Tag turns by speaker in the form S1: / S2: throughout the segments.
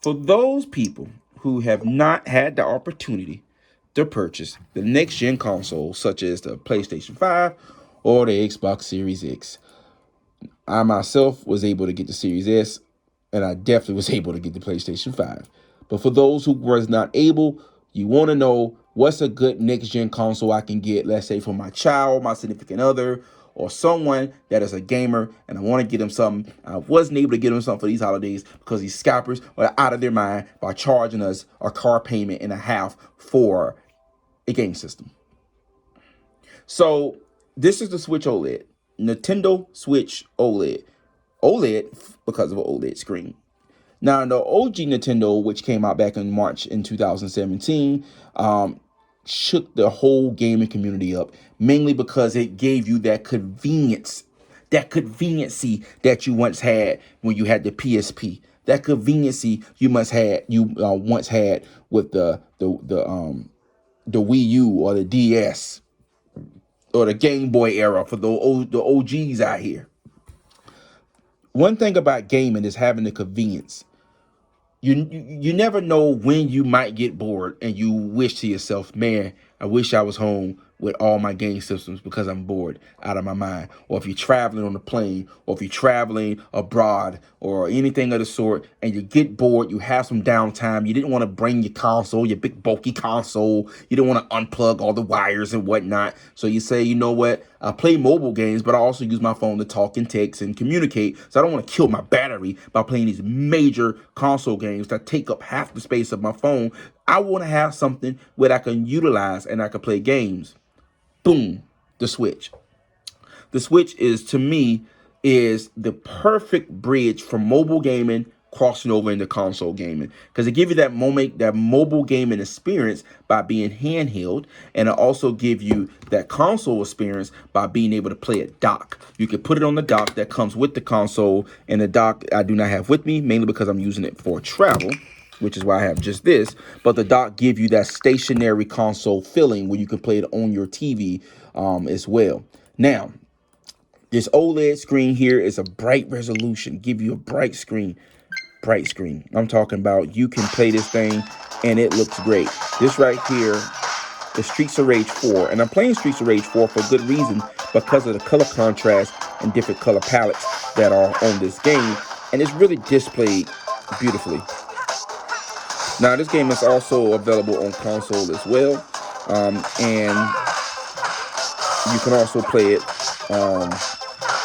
S1: For those people who have not had the opportunity to purchase the next gen consoles, such as the PlayStation 5 or the Xbox Series X, I myself was able to get the Series S, and I definitely was able to get the PlayStation 5. But for those who was not able, you want to know what's a good next gen console I can get, let's say for my child, my significant other, or someone that is a gamer, and I want to get them something. I wasn't able to get them something for these holidays because these scalpers are out of their mind by charging us a car payment and a half for a game system. So this is the Switch OLED, Nintendo Switch OLED. OLED because of an OLED screen. Now, the OG Nintendo, which came out back in March in 2017, shook the whole gaming community up, mainly because it gave you that convenience, that conveniency that you once had when you had the PSP, that conveniency you once had with the Wii U or the DS or the Game Boy era for the OGs out here. One thing about gaming is having the convenience. You never know when you might get bored and you wish to yourself, man, I wish I was home with all my game systems because I'm bored out of my mind. Or if you're traveling on a plane, or if you're traveling abroad, or anything of the sort, and you get bored, you have some downtime, you didn't want to bring your console, your big bulky console, you didn't want to unplug all the wires and whatnot. So you say, you know what, I play mobile games, but I also use my phone to talk and text and communicate. So I don't want to kill my battery by playing these major console games that take up half the space of my phone. I want to have something where I can utilize and I can play games. Boom, the Switch. The Switch is, to me, is the perfect bridge from mobile gaming crossing over into console gaming, because it gives you that moment, that mobile gaming experience by being handheld, and it also give you that console experience by being able to play it dock. You can put it on the dock that comes with the console, and the dock I do not have with me, mainly because I'm using it for travel, which is why I have just this. But the dock give you that stationary console feeling where you can play it on your TV as well. Now, this OLED screen here is a bright resolution, give you a bright screen. Bright screen. I'm talking about you can play this thing and it looks great. This right here is Streets of Rage 4. And I'm playing Streets of Rage 4 for good reason, because of the color contrast and different color palettes that are on this game. And it's really displayed beautifully. Now, this game is also available on console as well. And you can also play it on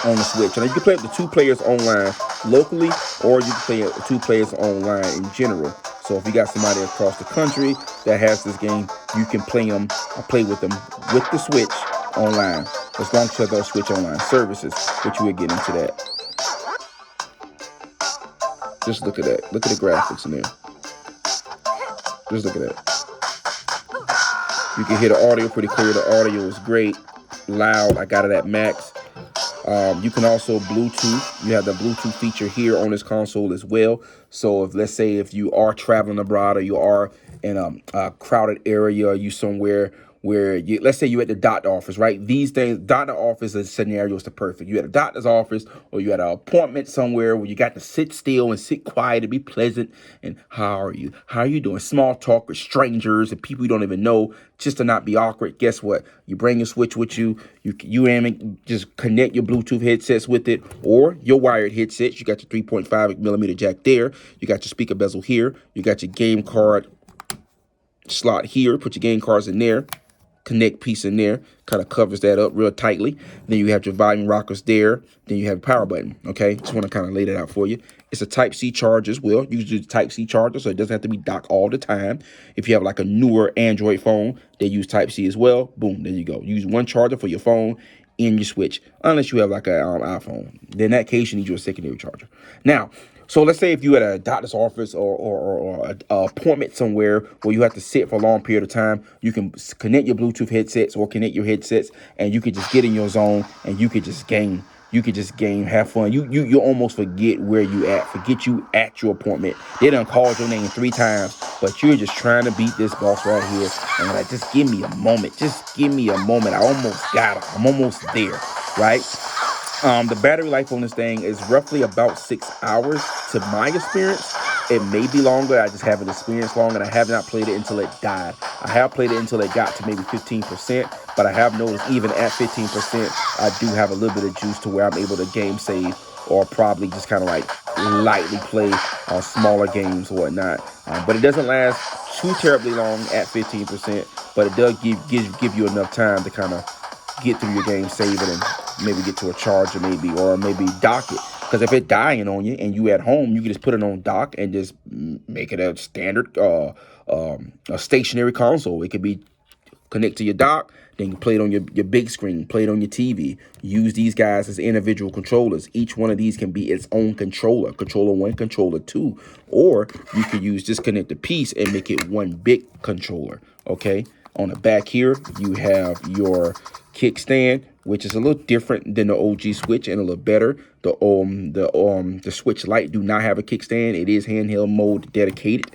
S1: the Switch. And you can play it with 2 players online locally, or you can play it with 2 players online in general. So if you got somebody across the country that has this game, you can play with them with the Switch online, as long as you have those Switch online services, which we'll get into that. Just look at that. Look at the graphics in there. Just look at that. You can hear the audio pretty clear. The audio is great, loud. I got it at max. You can also Bluetooth. You have the Bluetooth feature here on this console as well. So if, let's say, if you are traveling abroad, or you are in a crowded area, you somewhere where you, let's say you're at the doctor office, right? These things, doctor office is scenarios to perfect. You at a doctor's office, or you at an appointment somewhere where you got to sit still and sit quiet and be pleasant. And how are you? How are you doing? Small talk with strangers and people you don't even know, just to not be awkward. Guess what? You bring your Switch with you. You just connect your Bluetooth headsets with it, or your wired headsets. You got your 3.5 millimeter jack there. You got your speaker bezel here. You got your game card slot here. Put your game cards in there. Connect piece in there, kind of covers that up real tightly. Then you have your volume rockers there. Then you have a power button. Okay, just want to kind of lay that out for you. It's a Type-C charger as well. You can use the Type-C charger, so it doesn't have to be docked all the time. If you have like a newer Android phone, they use Type-C as well. Boom, there you go. Use one charger for your phone and your Switch, unless you have like an iPhone. Then in that case, you need your secondary charger. Now, so let's say if you at a doctor's office, or an appointment somewhere where you have to sit for a long period of time, you can connect your Bluetooth headsets or connect your headsets, and you could just get in your zone and you could just game. You could just game, have fun. You almost forget where you at. Forget you at your appointment. They done called your name 3 times, but you're just trying to beat this boss right here. And like, just give me a moment. Just give me a moment. I almost got it. I'm almost there, right? The battery life on this thing is roughly about 6 hours to my experience. It may be longer. I just haven't experienced long, and I have not played it until it died. I have played it until it got to maybe 15%, but I have noticed even at 15%, I do have a little bit of juice to where I'm able to game save or probably just kind of like lightly play smaller games or whatnot. But it doesn't last too terribly long at 15%, but it does give you enough time to kind of get through your game, save it, and maybe get to a charger, maybe, or maybe dock it. Because if it's dying on you and you at home, you can just put it on dock and just make it a standard, a stationary console. It could be connect to your dock, then you play it on your big screen, play it on your TV. Use these guys as individual controllers. Each one of these can be its own controller, controller 1, controller 2, or you could use disconnect piece and make it one big controller, okay? On the back here, you have your kickstand, which is a little different than the OG Switch and a little better. The Switch Lite do not have a kickstand. It is handheld mode dedicated.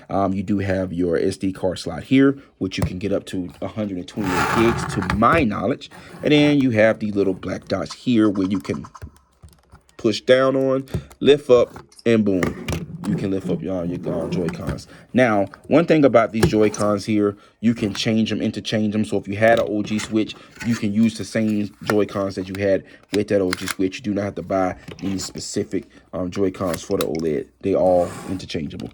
S1: You do have your SD card slot here, which you can get up to 128 gigs to my knowledge. And then you have these little black dots here where you can push down on, lift up, and boom, you can lift up your Joy-Cons. Now, one thing about these Joy-Cons here, you can change them, interchange them. So if you had an OG Switch, you can use the same Joy-Cons that you had with that OG Switch. You do not have to buy any specific Joy-Cons for the OLED. They all interchangeable.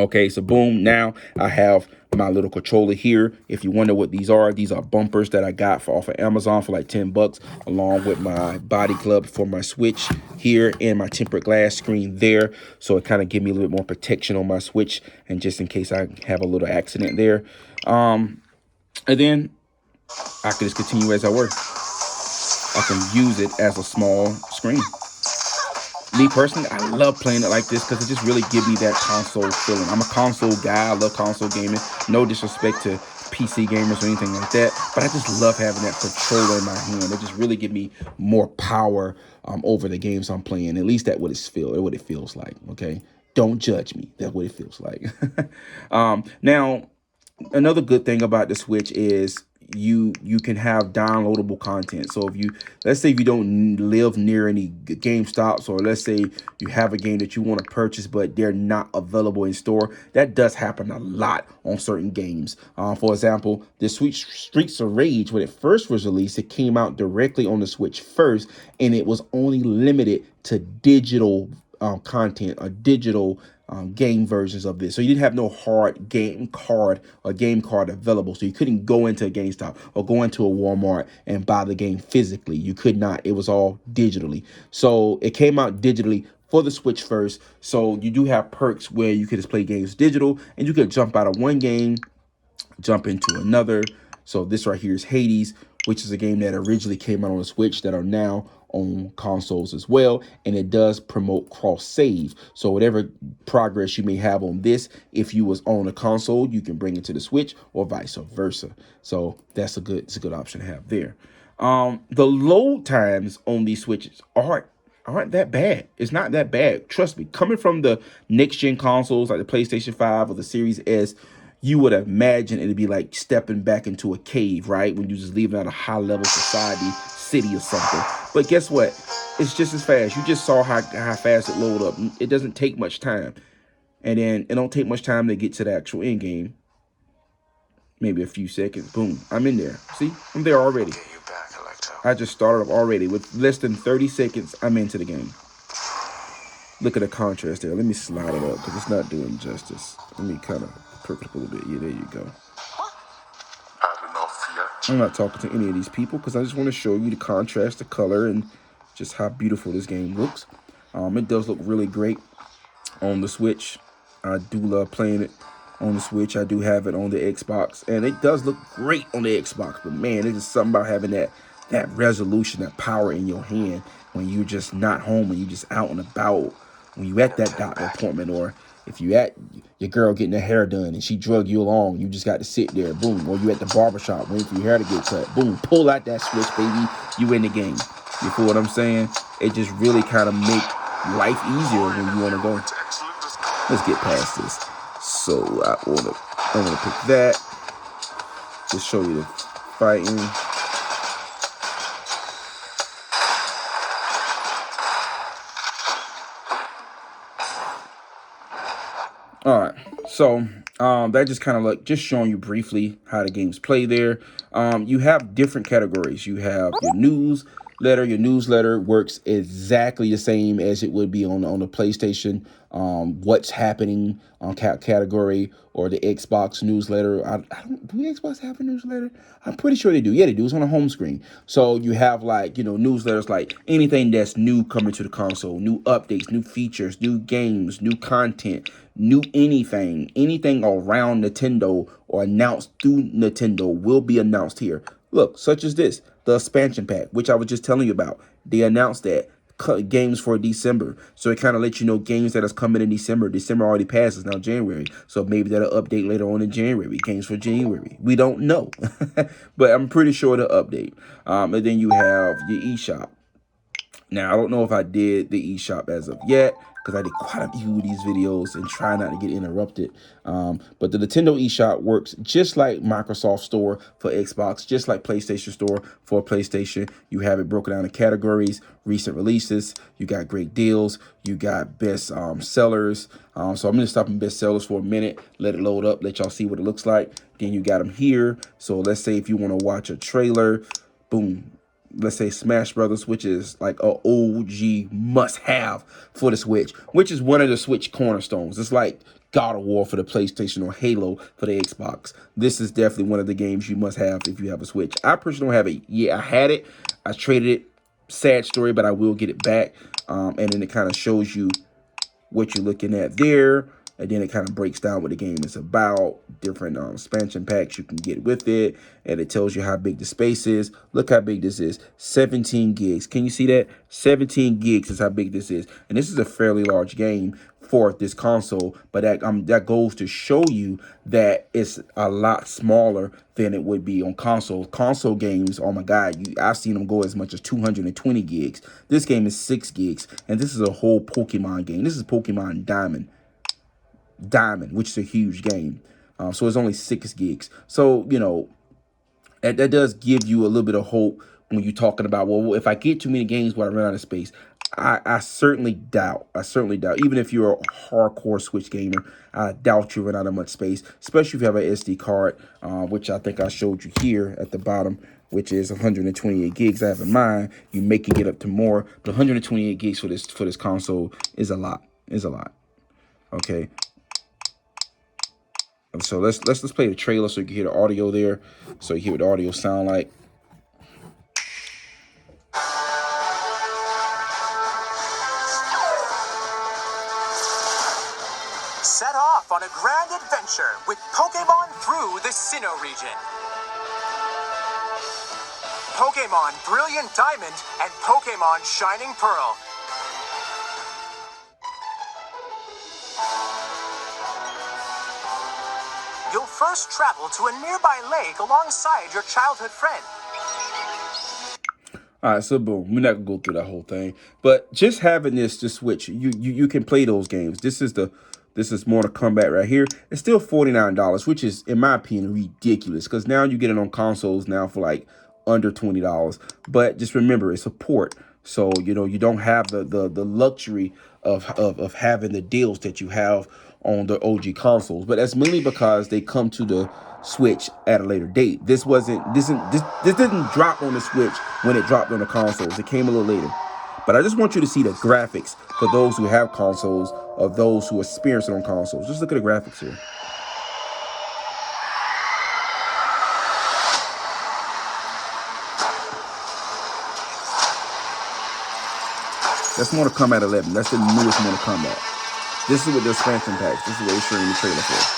S1: Okay, so boom, now I have my little controller here. If you wonder what these are bumpers that I got off of Amazon for like 10 bucks, along with my body club for my Switch here and my tempered glass screen there. So it kind of give me a little bit more protection on my Switch, and just in case I have a little accident there. And then I can just continue as I work. I can use it as a small screen. Me personally, I love playing it like this because it just really gives me that console feeling. I'm a console guy. I love console gaming. No disrespect to PC gamers or anything like that, but I just love having that controller in my hand. It just really give me more power over the games I'm playing. At least that's what what it feels like. Okay, don't judge me. That's what it feels like. Now, another good thing about the Switch is you can have downloadable content. So if you, let's say if you don't live near any Game Stops, or let's say you have a game that you want to purchase but they're not available in store, that does happen a lot on certain games. For example, the Streets of Rage, when it first was released, it came out directly on the Switch first, and it was only limited to digital content, or digital game versions of this. So you didn't have no hard game card or game card available. So you couldn't go into a GameStop or go into a Walmart and buy the game physically. You could not. It was all digitally. So it came out digitally for the Switch first. So you do have perks where you could just play games digital, and you could jump out of one game, jump into another. So this right here is Hades, which is a game that originally came out on the Switch that are now on consoles as well, and it does promote cross save. So whatever progress you may have on this, if you was on a console, you can bring it to the Switch, or vice versa. So it's a good option to have there. The load times on these Switches aren't that bad. It's not that bad. Trust me. Coming from the next gen consoles like the PlayStation 5 or the Series S, you would imagine it'd be like stepping back into a cave, right? When you just leaving out a high level society, city or something. But guess what? It's just as fast. You just saw how fast it load up. It doesn't take much time. And then it don't take much time to get to the actual end game. Maybe a few seconds. Boom. I'm in there. See? I'm there already. I just started up already. With less than 30 seconds, I'm into the game. Look at the contrast there. Let me slide it up because it's not doing justice. Let me kind of perk it up a little bit. Yeah, there you go. I'm not talking to any of these people because I just want to show you the contrast, the color, and just how beautiful this game looks. It does look really great on the Switch. I do love playing it on the Switch. I do have it on the Xbox, and it does look great on the Xbox. But man, there's just something about having that resolution, that power in your hand when you're just not home and you're just out and about. When you at that doctor appointment, or if you at your girl getting her hair done and she drug you along, you just got to sit there, boom. Or you at the barbershop waiting for your hair to get cut, boom. Pull out that Switch, baby. You in the game. You feel what I'm saying? It just really kind of make life easier when you want to go. Let's get past this. So I want to pick that. Just show you the fighting. All right, so that just kind of like just showing you briefly how the games play there. You have different categories. You have your newsletter. Your newsletter works exactly the same as it would be on the PlayStation. What's happening on category or the Xbox newsletter. I don't, do Xbox have a newsletter? I'm pretty sure they do. Yeah, they do. It's on the home screen. So you have like, newsletters like anything that's new coming to the console, new updates, new features, new games, new content, new anything around Nintendo or announced through Nintendo will be announced here. Look, such as this, the expansion pack, which I was just telling you about. They announced that games for December. So it kind of lets you know games that is coming in December. December already passes, now January. So maybe that'll update later on in January. Games for January. We don't know. But I'm pretty sure it'll update. And then you have your eShop. Now, I don't know if I did the eShop as of yet, because I did quite a few of these videos and try not to get interrupted. But the Nintendo eShop works just like Microsoft Store for Xbox, just like PlayStation Store for PlayStation. You have it broken down in categories, recent releases. You got great deals. You got best sellers. So I'm going to stop in best sellers for a minute, let it load up, let y'all see what it looks like. Then you got them here. So let's say if you want to watch a trailer, boom. Let's say Smash Brothers, which is like a OG must-have for the Switch, which is one of the Switch cornerstones. It's like God of War for the PlayStation or Halo for the Xbox. This is definitely one of the games you must have if you have a Switch. I personally don't have it. Yeah, I had it. I traded it. Sad story, but I will get it back. And then it kind of shows you what you're looking at there. And then it kind of breaks down what the game is about, different expansion packs you can get with it, and it tells you how big the space is. Look how big this is, 17 gigs. Can you see that? 17 gigs is how big this is. And this is a fairly large game for this console, but that goes to show you that it's a lot smaller than it would be on console. Console games, oh my God, I've seen them go as much as 220 gigs. This game is 6 gigs, and this is a whole Pokemon game. This is Pokemon Diamond, which is a huge game. So it's only 6 gigs. So, that does give you a little bit of hope when you're talking about, well, if I get too many games, will I run out of space? I certainly doubt. Even if you're a hardcore Switch gamer, I doubt you run out of much space, especially if you have an SD card, which I think I showed you here at the bottom, which is 128 gigs. I have in mind. You may can get up to more, but 128 gigs for this console is a lot. Okay. So let's play the trailer so you can hear the audio there, so you hear what the audio sound like.
S2: Set off on a grand adventure with Pokemon through the Sinnoh region. Pokemon Brilliant Diamond and Pokemon Shining Pearl. You'll first travel to a nearby lake alongside your childhood friend.
S1: All right, so boom, we're not gonna go through that whole thing, but just having this Switch, you can play those games. This is Mortal Kombat right here. It's still $49, which is, in my opinion, ridiculous, because now you get it on consoles now for like under $20. But just remember, it's a port, so you don't have the luxury of having the deals that you have on the OG consoles. But that's mainly because they come to the Switch at a later date. This didn't drop on the Switch when it dropped on the consoles. It came a little later. But I just want you to see the graphics for those who have consoles, of those who experience it on consoles. Just look at the graphics here. That's Mortal Kombat 11. That's the newest Mortal Kombat. This is what the expansion packs. This is what they're showing the trailer for.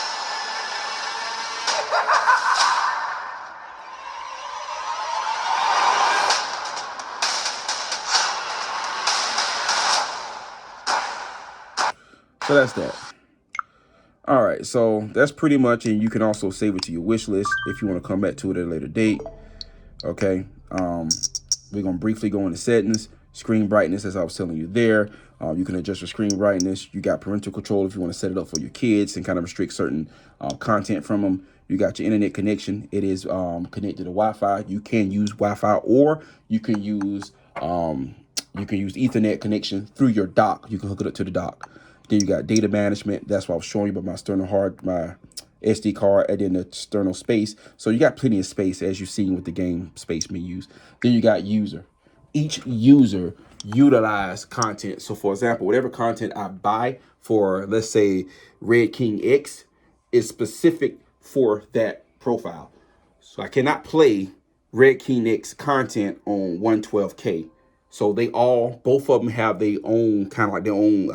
S1: So that's that. All right, so that's pretty much, and you can also save it to your wish list if you want to come back to it at a later date. Okay, we're gonna briefly go into settings, screen brightness, as I was telling you there. You can adjust your screen brightness. You got parental control if you want to set it up for your kids and kind of restrict certain content from them. You got your internet connection. It is connected to Wi-Fi. You can use Wi-Fi, or you can use Ethernet connection through your dock. You can hook it up to the dock. Then you got data management. That's what I was showing you about my SD card, and then the external space. So you got plenty of space, as you've seen with the game space menus. Then you got user. Each user utilize content. So for example, whatever content I buy for, let's say, Red King X, is specific for that profile. So I cannot play Red King X content on 112K. So both of them have their own, kind of like their own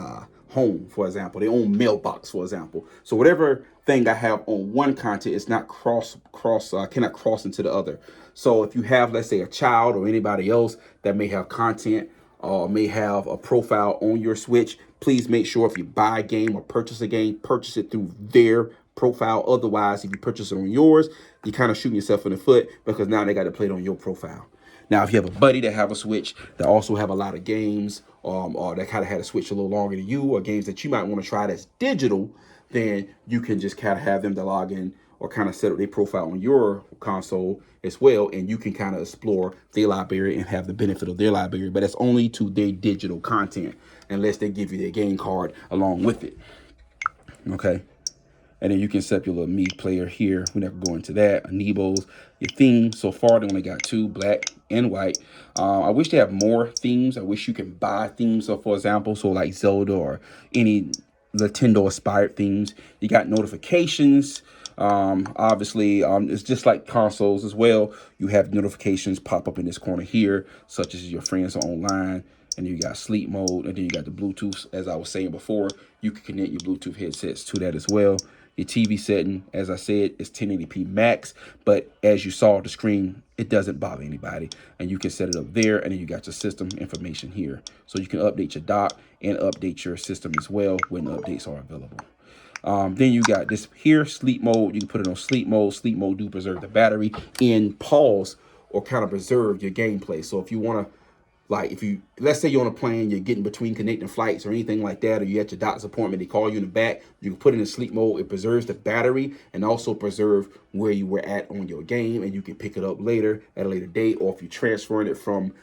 S1: home, for example, their own mailbox, for example. So whatever thing I have on one content is not cannot cross into the other. So if you have, let's say, a child or anybody else that may have content or may have a profile on your Switch, please make sure if you buy a game or purchase a game, purchase it through their profile. Otherwise, if you purchase it on yours, you're kind of shooting yourself in the foot, because now they got to play it on your profile. Now, if you have a buddy that have a Switch that also have a lot of games, or that kind of had a Switch a little longer than you, or games that you might want to try that's digital, then you can just kind of have them to log in or kind of set up their profile on your console as well, and you can kind of explore their library and have the benefit of their library. But that's only to their digital content, unless they give you their game card along with it. Okay. And then you can set up your little me player here. We're not going to go into that. Amiibos, your themes. So far, they only got 2, black and white. I wish they have more themes. I wish you can buy themes. So, for example, so like Zelda or any Nintendo-inspired themes. You got notifications. Obviously, it's just like consoles as well. You have notifications pop up in this corner here, such as your friends are online. And then you got sleep mode. And then you got the Bluetooth. As I was saying before, you can connect your Bluetooth headsets to that as well. Your TV setting, as I said, is 1080p max, but as you saw the screen, it doesn't bother anybody. And you can set it up there, and then you got your system information here. So you can update your dock and update your system as well when updates are available. Then you got this here, sleep mode. You can put it on sleep mode. Sleep mode do preserve the battery and pause or kind of preserve your gameplay. So if you want to, like, if you, let's say you're on a plane, you're getting between connecting flights or anything like that, or you're at your doctor's appointment, they call you in the back, you can put it in sleep mode. It preserves the battery and also preserve where you were at on your game, and you can pick it up later at a later date. Or if you're transferring it from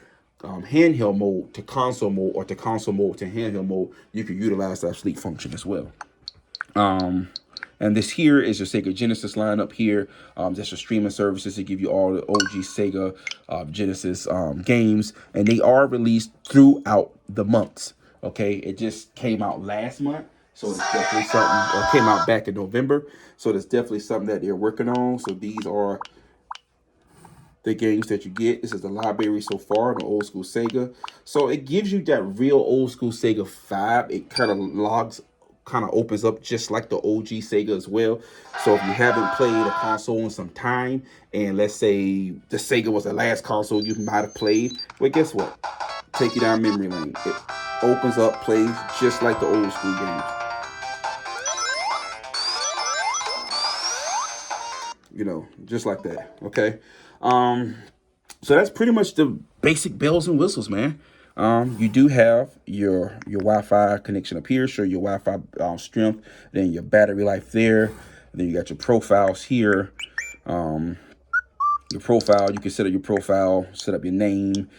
S1: handheld mode to console mode, or to console mode to handheld mode, you can utilize that sleep function as well. And this here is your Sega Genesis lineup here. That's your streaming services to give you all the OG Sega Genesis games. And they are released throughout the months. Okay, it just came out last month. So it's definitely something, or came out back in November. So there's definitely something that they're working on. So these are the games that you get. This is the library so far, the old school Sega. So it gives you that real old school Sega vibe. It kind of opens up just like the OG Sega as well. So if you haven't played a console in some time, and let's say the Sega was the last console you might have played, well, guess what? Take you down memory lane. It opens up, plays just like the old school games. You know, just like that. Okay. So that's pretty much the basic bells and whistles, man. You do have your Wi-Fi connection up here, show your Wi-Fi strength, then your battery life there. Then you got your profiles here. Your profile, you can set up your profile, set up your name,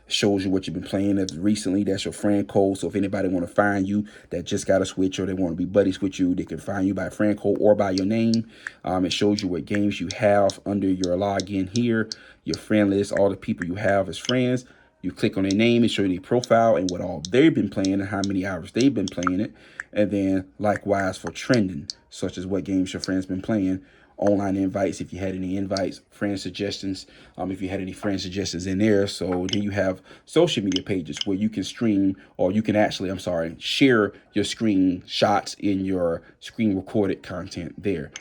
S1: shows you what you've been playing as recently. That's your friend code. So if anybody want to find you that just got a Switch, or they want to be buddies with you, they can find you by friend code or by your name. It shows you what games you have under your login here, your friend list, all the people you have as friends. You click on their name and show you their profile and what all they've been playing and how many hours they've been playing it. And then likewise for trending, such as what games your friends been playing. Online invites, if you had any invites, friend suggestions, if you had any friend suggestions in there. So then you have social media pages where you can stream, or you can actually, share your screen shots in your screen recorded content there.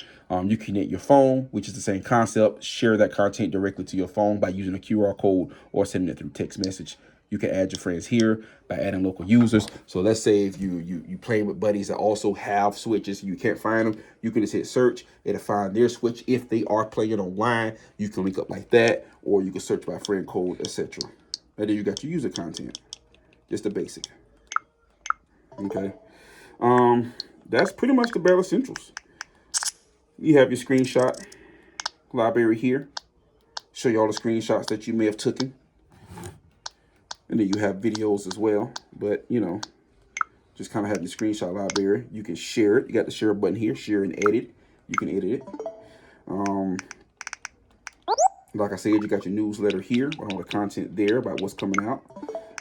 S1: You connect your phone, which is the same concept, share that content directly to your phone by using a QR code or sending it through text message. You can add your friends here by adding local users. So let's say if you play with buddies that also have Switches, you can't find them, you can just hit search. It'll find their Switch. If they are playing online, you can link up like that, or you can search by friend code, etc. And then you got your user content, just the basic. Okay, that's pretty much the bare essentials. You have your screenshot library here. Show you all the screenshots that you may have taken. And then you have videos as well. But, you know, Just kind of have the screenshot library. You can share it. You got the share button here, share and edit. You can edit it. Like I said, you got your newsletter here, all the content there about what's coming out.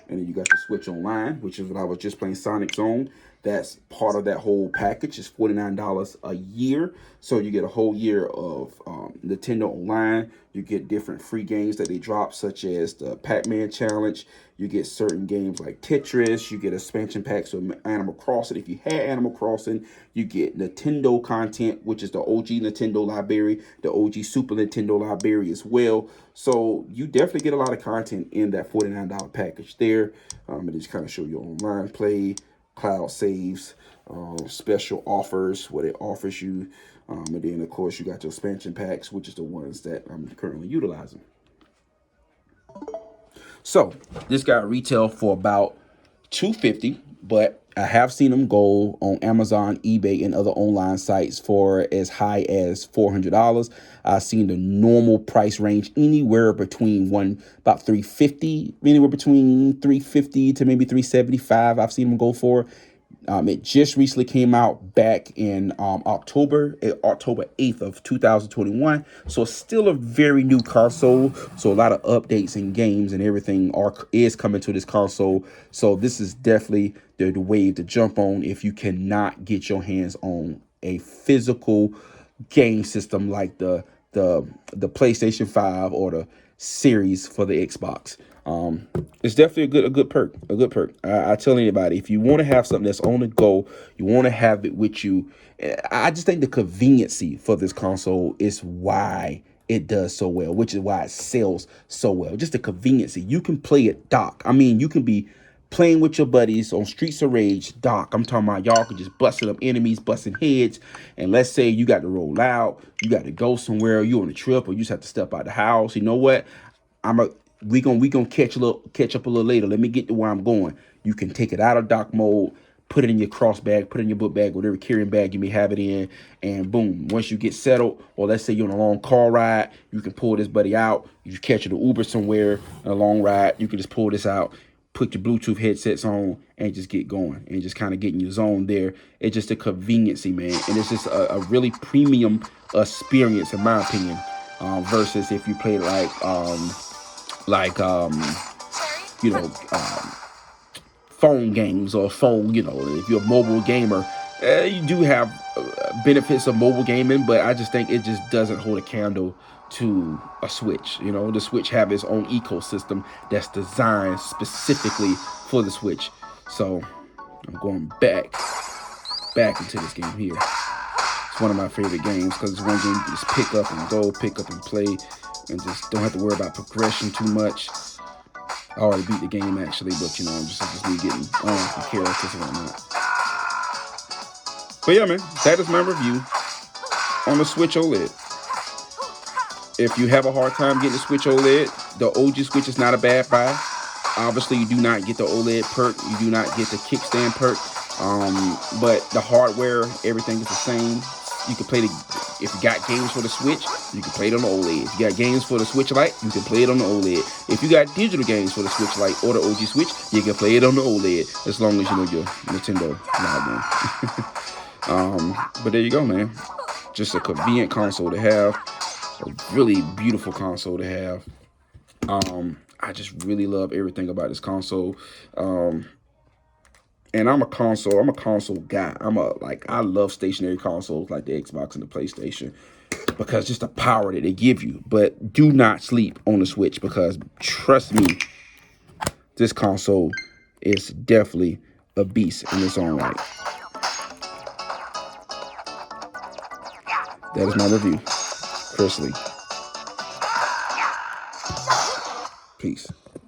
S1: And then you got your Switch Online, which is what I was just playing Sonic Zone. That's part of that whole package. It's $49 a year. So you get a whole year of Nintendo Online. You get different free games that they drop, such as the Pac-Man Challenge. You get certain games like Tetris. You get expansion packs of Animal Crossing. If you had Animal Crossing, you get Nintendo content, which is the OG Nintendo library, the OG Super Nintendo library as well. So you definitely get a lot of content in that $49 package there. And just kind of show you online play, cloud saves, special offers, what it offers you. And then, of course, you got your expansion packs, which is the ones that I'm currently utilizing. So this got retail for about $250, but I have seen them go on Amazon, eBay, and other online sites for as high as $400. I've seen the normal price range anywhere between about $350, anywhere between $350 to maybe $375. I've seen them go for. It just recently came out back in October 8th of 2021. So it's still a very new console. So a lot of updates and games and everything is coming to this console. So this is definitely the wave to jump on if you cannot get your hands on a physical game system like the PlayStation 5 or the series for the Xbox. It's definitely a good perk. I tell anybody, if you want to have something that's on the go, you want to have it with you. I just think the conveniency for this console is why it does so well, which is why it sells so well. Just the conveniency. You can play it dock. I mean, you can be playing with your buddies on Streets of Rage dock. I'm talking about y'all could just busting up enemies, busting heads. And let's say you got to roll out, you got to go somewhere, you on a trip, or you just have to step out the house. You know what? We gonna catch up a little later. Let me get to where I'm going. You can take it out of dock mode, put it in your cross bag, put it in your book bag, whatever carrying bag you may have it in, and boom. Once you get settled, or let's say you're on a long car ride, you can pull this buddy out. You catch an Uber somewhere, a long ride, you can just pull this out, put your Bluetooth headsets on, and just get going, and just kind of get in your zone there. It's just a conveniency, man, and it's just a really premium experience, in my opinion, versus if you play phone games or phone, if you're a mobile gamer, you do have benefits of mobile gaming, but I just think it just doesn't hold a candle to a Switch. The Switch have its own ecosystem that's designed specifically for the Switch. So I'm going back into this game here. It's one of my favorite games because it's one game you can just pick up and go, pick up and play, and just don't have to worry about progression too much. I already beat the game actually, but just me getting on the characters and whatnot. But yeah, man, that is my review on the Switch OLED. If you have a hard time getting the Switch OLED, the OG Switch is not a bad buy. Obviously, you do not get the OLED perk. You do not get the Kickstand perk. But the hardware, everything is the same. You can play if you got games for the Switch, you can play it on the OLED. If you got games for the Switch Lite, you can play it on the OLED. If you got digital games for the Switch Lite or the OG Switch, you can play it on the OLED, as long as you know your Nintendo login. But there you go, man. Just a convenient console to have. A really beautiful console to have. I just really love everything about this console. And I'm a console guy. I love stationary consoles like the Xbox and the PlayStation because just the power that they give you. But do not sleep on the Switch because trust me, this console is definitely a beast in its own right. That is my review. Chris Lee. Peace.